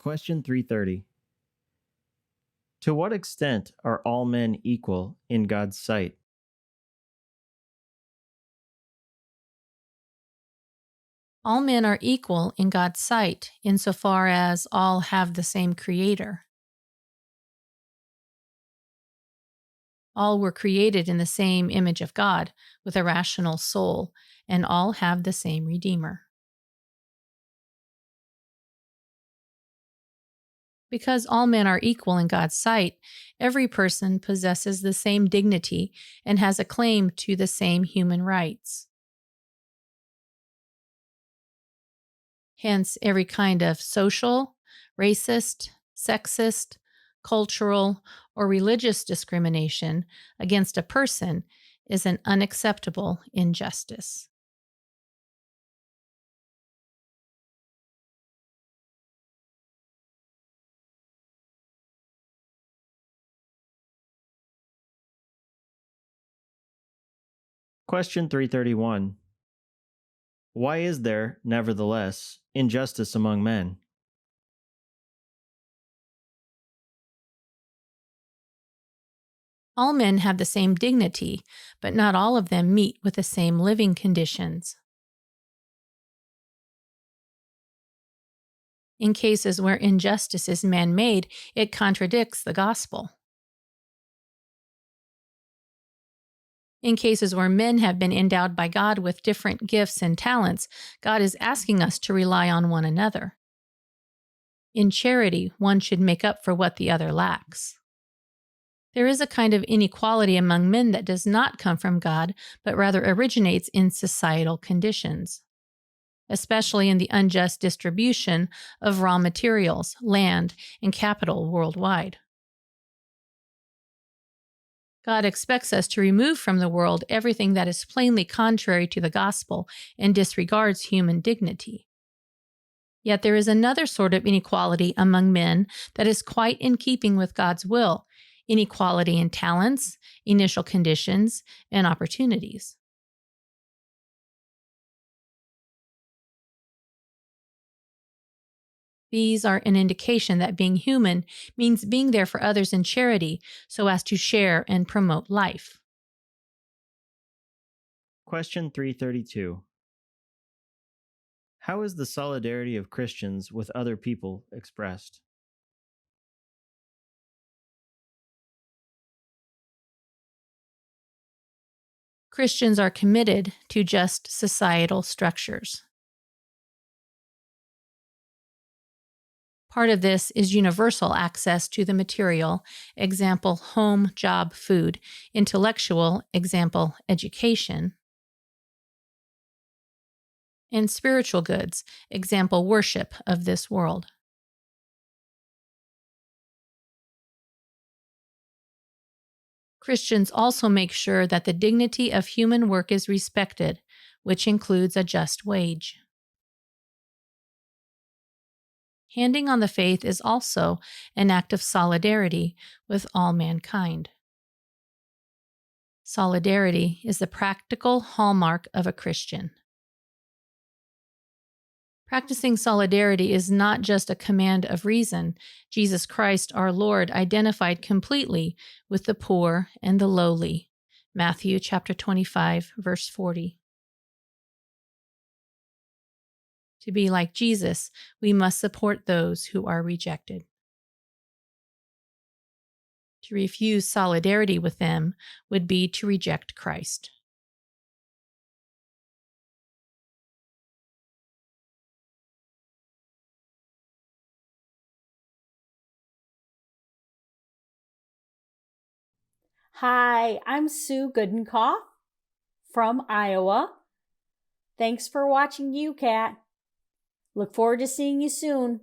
Question 330. To what extent are all men equal in God's sight? All men are equal in God's sight, insofar as all have the same Creator. All were created in the same image of God, with a rational soul, and all have the same Redeemer. Because all men are equal in God's sight, every person possesses the same dignity and has a claim to the same human rights. Hence, every kind of social, racist, sexist, cultural, or religious discrimination against a person is an unacceptable injustice. Question 331. Why is there, nevertheless, injustice among men? All men have the same dignity, but not all of them meet with the same living conditions. In cases where injustice is man-made, it contradicts the gospel. In cases where men have been endowed by God with different gifts and talents, God is asking us to rely on one another. In charity, one should make up for what the other lacks. There is a kind of inequality among men that does not come from God, but rather originates in societal conditions, especially in the unjust distribution of raw materials, land, and capital worldwide. God expects us to remove from the world everything that is plainly contrary to the gospel and disregards human dignity. Yet there is another sort of inequality among men that is quite in keeping with God's will: inequality in talents, initial conditions, and opportunities. These are an indication that being human means being there for others in charity so as to share and promote life. Question 332. How is the solidarity of Christians with other people expressed? Christians are committed to just societal structures. Part of this is universal access to the material, example, home, job, food; intellectual, example, education; and spiritual goods, example, worship of this world. Christians also make sure that the dignity of human work is respected, which includes a just wage. Handing on the faith is also an act of solidarity with all mankind. Solidarity is the practical hallmark of a Christian. Practicing solidarity is not just a command of reason. Jesus Christ, our Lord, identified completely with the poor and the lowly. Matthew chapter 25, verse 40. To be like Jesus, we must support those who are rejected. To refuse solidarity with them would be to reject Christ. Hi, I'm Sue Goodenkoff from Iowa. Thanks for watching YOUCAT. Look forward to seeing you soon.